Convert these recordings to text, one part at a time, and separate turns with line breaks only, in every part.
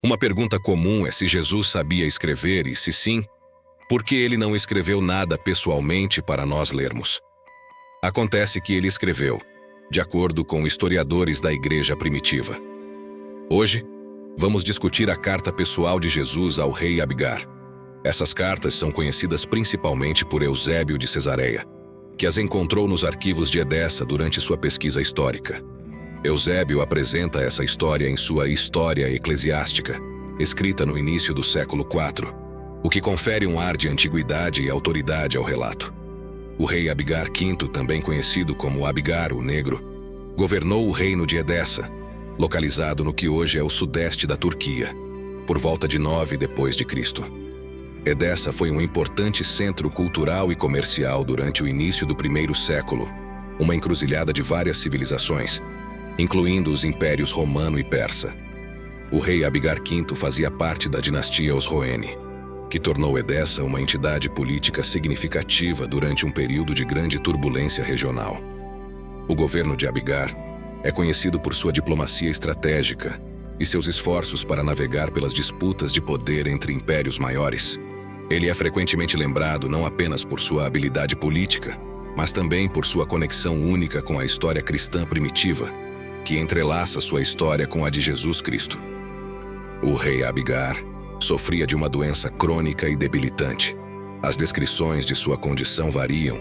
Uma pergunta comum é se Jesus sabia escrever e, se sim, por que ele não escreveu nada pessoalmente para nós lermos? Acontece que ele escreveu, de acordo com historiadores da Igreja primitiva. Hoje, vamos discutir a carta pessoal de Jesus ao rei Abigar. Essas cartas são conhecidas principalmente por Eusébio de Cesareia, que as encontrou nos arquivos de Edessa durante sua pesquisa histórica. Eusébio apresenta essa história em sua História Eclesiástica, escrita no início do século IV, o que confere um ar de antiguidade e autoridade ao relato. O rei Abigar V, também conhecido como Abigar o Negro, governou o reino de Edessa, localizado no que hoje é o sudeste da Turquia, por volta de 9 d.C. Edessa foi um importante centro cultural e comercial durante o início do primeiro século, uma encruzilhada de várias civilizações, incluindo os impérios romano e persa. O rei Abigar V fazia parte da dinastia Osroene, que tornou Edessa uma entidade política significativa durante um período de grande turbulência regional. O governo de Abigar é conhecido por sua diplomacia estratégica e seus esforços para navegar pelas disputas de poder entre impérios maiores. Ele é frequentemente lembrado não apenas por sua habilidade política, mas também por sua conexão única com a história cristã primitiva, que entrelaça sua história com a de Jesus Cristo. O rei Abigar sofria de uma doença crônica e debilitante. As descrições de sua condição variam,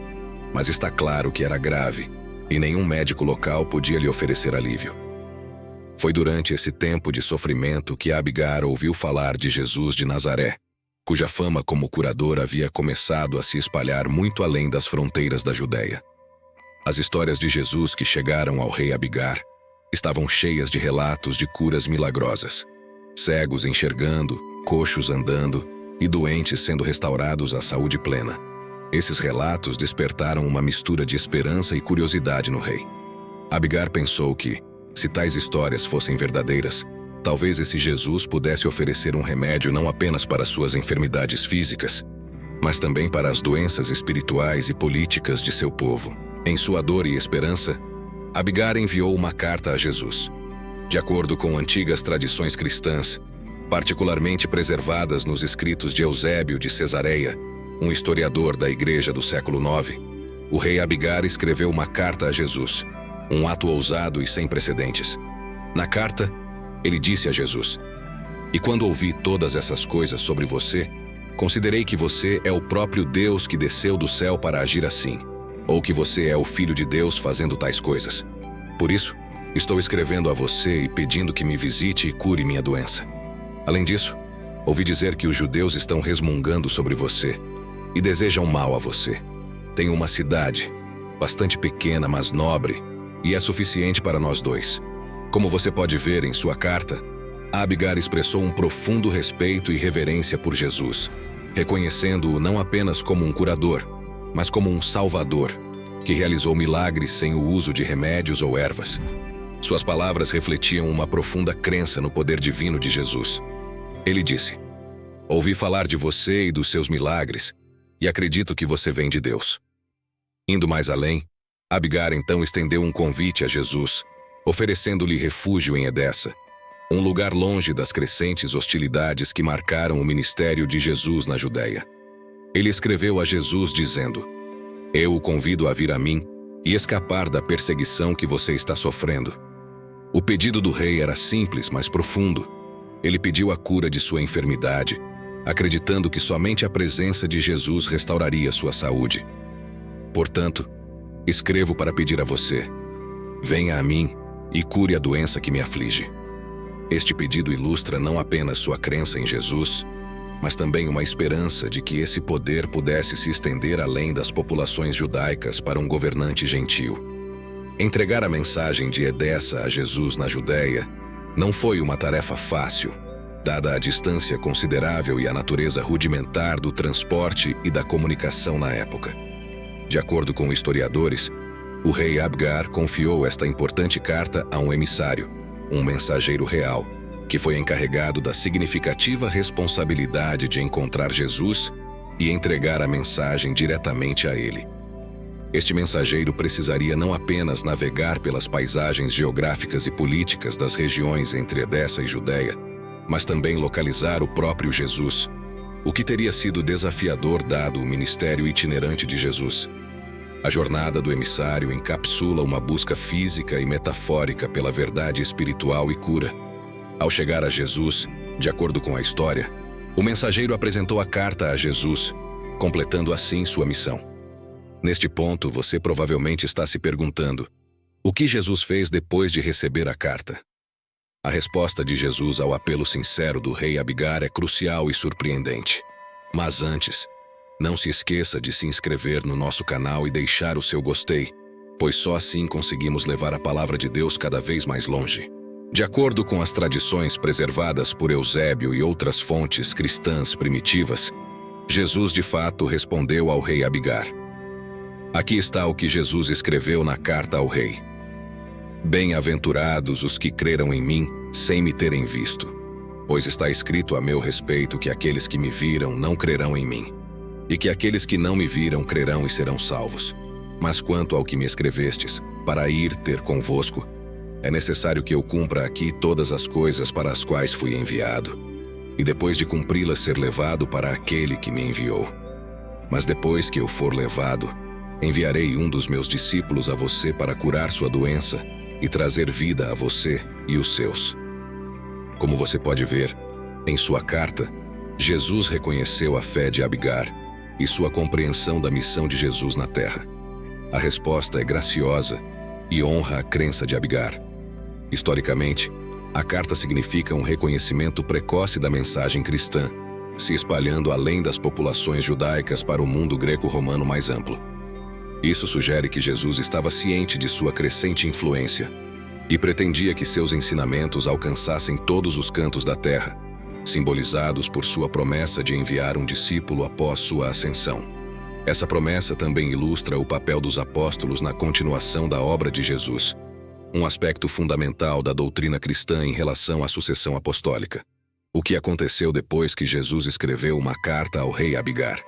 mas está claro que era grave, e nenhum médico local podia lhe oferecer alívio. Foi durante esse tempo de sofrimento que Abigar ouviu falar de Jesus de Nazaré, cuja fama como curador havia começado a se espalhar muito além das fronteiras da Judéia. As histórias de Jesus que chegaram ao rei Abigar estavam cheias de relatos de curas milagrosas, cegos enxergando, coxos andando e doentes sendo restaurados à saúde plena. Esses relatos despertaram uma mistura de esperança e curiosidade no rei. Abigar pensou que, se tais histórias fossem verdadeiras, talvez esse Jesus pudesse oferecer um remédio não apenas para suas enfermidades físicas, mas também para as doenças espirituais e políticas de seu povo. Em sua dor e esperança, Abigar enviou uma carta a Jesus. De acordo com antigas tradições cristãs, particularmente preservadas nos escritos de Eusébio de Cesareia, um historiador da Igreja do século IX, o rei Abigar escreveu uma carta a Jesus, um ato ousado e sem precedentes. Na carta, ele disse a Jesus: "E quando ouvi todas essas coisas sobre você, considerei que você é o próprio Deus que desceu do céu para agir assim, ou que você é o Filho de Deus fazendo tais coisas. Por isso, estou escrevendo a você e pedindo que me visite e cure minha doença. Além disso, ouvi dizer que os judeus estão resmungando sobre você e desejam mal a você. Tem uma cidade, bastante pequena, mas nobre, e é suficiente para nós dois. Como você pode ver em sua carta, Abigar expressou um profundo respeito e reverência por Jesus, reconhecendo-o não apenas como um curador, mas como um salvador, que realizou milagres sem o uso de remédios ou ervas. Suas palavras refletiam uma profunda crença no poder divino de Jesus. Ele disse: "Ouvi falar de você e dos seus milagres, e acredito que você vem de Deus." Indo mais além, Abigar então estendeu um convite a Jesus, oferecendo-lhe refúgio em Edessa, um lugar longe das crescentes hostilidades que marcaram o ministério de Jesus na Judéia. Ele escreveu a Jesus dizendo: "Eu o convido a vir a mim e escapar da perseguição que você está sofrendo." O pedido do rei era simples, mas profundo. Ele pediu a cura de sua enfermidade, acreditando que somente a presença de Jesus restauraria sua saúde. "Portanto, escrevo para pedir a você: venha a mim e cure a doença que me aflige." Este pedido ilustra não apenas sua crença em Jesus, mas também uma esperança de que esse poder pudesse se estender além das populações judaicas para um governante gentil. Entregar a mensagem de Edessa a Jesus na Judéia não foi uma tarefa fácil, dada a distância considerável e a natureza rudimentar do transporte e da comunicação na época. De acordo com historiadores, o rei Abigar confiou esta importante carta a um emissário, um mensageiro real, que foi encarregado da significativa responsabilidade de encontrar Jesus e entregar a mensagem diretamente a ele. Este mensageiro precisaria não apenas navegar pelas paisagens geográficas e políticas das regiões entre Edessa e Judéia, mas também localizar o próprio Jesus, o que teria sido desafiador dado o ministério itinerante de Jesus. A jornada do emissário encapsula uma busca física e metafórica pela verdade espiritual e cura. Ao chegar a Jesus, de acordo com a história, o mensageiro apresentou a carta a Jesus, completando assim sua missão. Neste ponto, você provavelmente está se perguntando: o que Jesus fez depois de receber a carta? A resposta de Jesus ao apelo sincero do rei Abigar é crucial e surpreendente. Mas antes, não se esqueça de se inscrever no nosso canal e deixar o seu gostei, pois só assim conseguimos levar a palavra de Deus cada vez mais longe. De acordo com as tradições preservadas por Eusébio e outras fontes cristãs primitivas, Jesus de fato respondeu ao rei Abigar. Aqui está o que Jesus escreveu na carta ao rei: Bem-aventurados os que creram em mim, sem me terem visto. Pois está escrito a meu respeito que aqueles que me viram não crerão em mim, e que aqueles que não me viram crerão e serão salvos. Mas quanto ao que me escrevestes, para ir ter convosco, é necessário que eu cumpra aqui todas as coisas para as quais fui enviado, e depois de cumpri-las ser levado para aquele que me enviou. Mas depois que eu for levado, enviarei um dos meus discípulos a você para curar sua doença e trazer vida a você e os seus. Como você pode ver, em sua carta, Jesus reconheceu a fé de Abigar e sua compreensão da missão de Jesus na terra. A resposta é graciosa e honra a crença de Abigar. Historicamente, a carta significa um reconhecimento precoce da mensagem cristã, se espalhando além das populações judaicas para o mundo greco-romano mais amplo. Isso sugere que Jesus estava ciente de sua crescente influência e pretendia que seus ensinamentos alcançassem todos os cantos da terra, simbolizados por sua promessa de enviar um discípulo após sua ascensão. Essa promessa também ilustra o papel dos apóstolos na continuação da obra de Jesus, um aspecto fundamental da doutrina cristã em relação à sucessão apostólica. O que aconteceu depois que Jesus escreveu uma carta ao rei Abigar?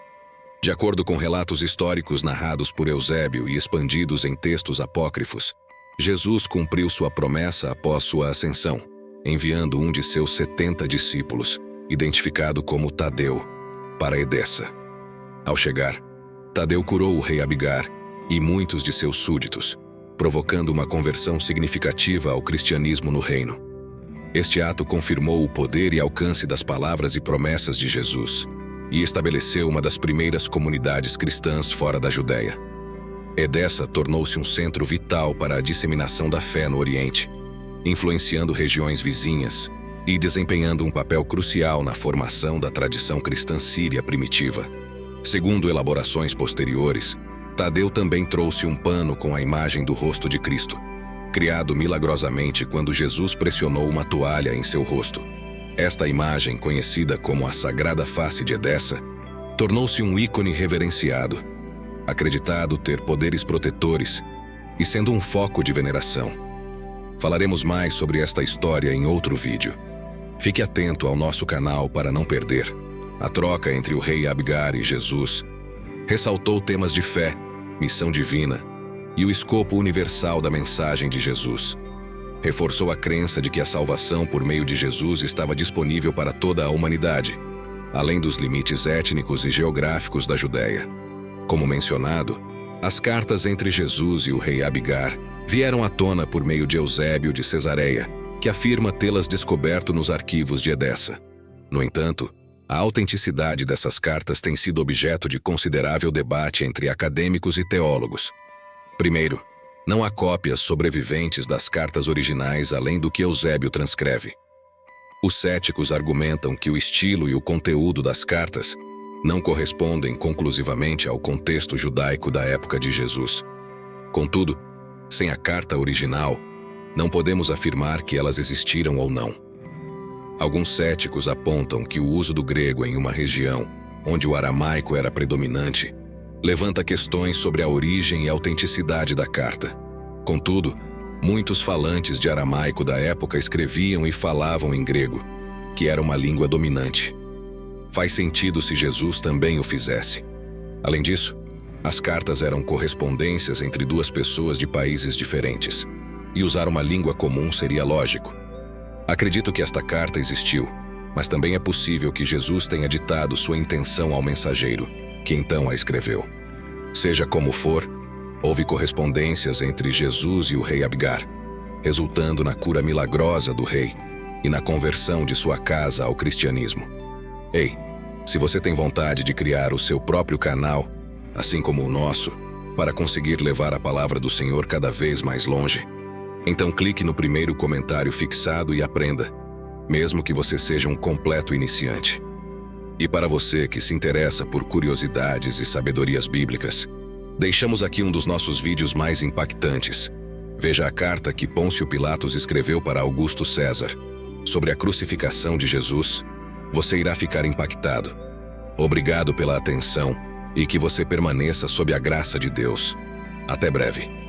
De acordo com relatos históricos narrados por Eusébio e expandidos em textos apócrifos, Jesus cumpriu sua promessa após sua ascensão, enviando um de seus 70 discípulos, identificado como Tadeu, para Edessa. Ao chegar, Tadeu curou o rei Abigar e muitos de seus súditos, provocando uma conversão significativa ao cristianismo no reino. Este ato confirmou o poder e alcance das palavras e promessas de Jesus e estabeleceu uma das primeiras comunidades cristãs fora da Judéia. Edessa tornou-se um centro vital para a disseminação da fé no Oriente, influenciando regiões vizinhas e desempenhando um papel crucial na formação da tradição cristã síria primitiva. Segundo elaborações posteriores, Tadeu também trouxe um pano com a imagem do rosto de Cristo, criado milagrosamente quando Jesus pressionou uma toalha em seu rosto. Esta imagem, conhecida como a Sagrada Face de Edessa, tornou-se um ícone reverenciado, acreditado ter poderes protetores e sendo um foco de veneração. Falaremos mais sobre esta história em outro vídeo. Fique atento ao nosso canal para não perder. A troca entre o rei Abigar e Jesus ressaltou temas de fé, missão divina e o escopo universal da mensagem de Jesus. Reforçou a crença de que a salvação por meio de Jesus estava disponível para toda a humanidade, além dos limites étnicos e geográficos da Judéia. Como mencionado, as cartas entre Jesus e o rei Abigar vieram à tona por meio de Eusébio de Cesareia, que afirma tê-las descoberto nos arquivos de Edessa. No entanto, a autenticidade dessas cartas tem sido objeto de considerável debate entre acadêmicos e teólogos. Primeiro, não há cópias sobreviventes das cartas originais além do que Eusébio transcreve. Os céticos argumentam que o estilo e o conteúdo das cartas não correspondem conclusivamente ao contexto judaico da época de Jesus. Contudo, sem a carta original, não podemos afirmar que elas existiram ou não. Alguns céticos apontam que o uso do grego em uma região onde o aramaico era predominante levanta questões sobre a origem e autenticidade da carta. Contudo, muitos falantes de aramaico da época escreviam e falavam em grego, que era uma língua dominante. Faz sentido se Jesus também o fizesse. Além disso, as cartas eram correspondências entre duas pessoas de países diferentes, e usar uma língua comum seria lógico. Acredito que esta carta existiu, mas também é possível que Jesus tenha ditado sua intenção ao mensageiro, que então a escreveu. Seja como for, houve correspondências entre Jesus e o rei Abgar, resultando na cura milagrosa do rei e na conversão de sua casa ao cristianismo. Ei, se você tem vontade de criar o seu próprio canal, assim como o nosso, para conseguir levar a palavra do Senhor cada vez mais longe, então clique no primeiro comentário fixado e aprenda, mesmo que você seja um completo iniciante. E para você que se interessa por curiosidades e sabedorias bíblicas, deixamos aqui um dos nossos vídeos mais impactantes. Veja a carta que Pôncio Pilatos escreveu para Augusto César sobre a crucificação de Jesus. Você irá ficar impactado. Obrigado pela atenção e que você permaneça sob a graça de Deus. Até breve.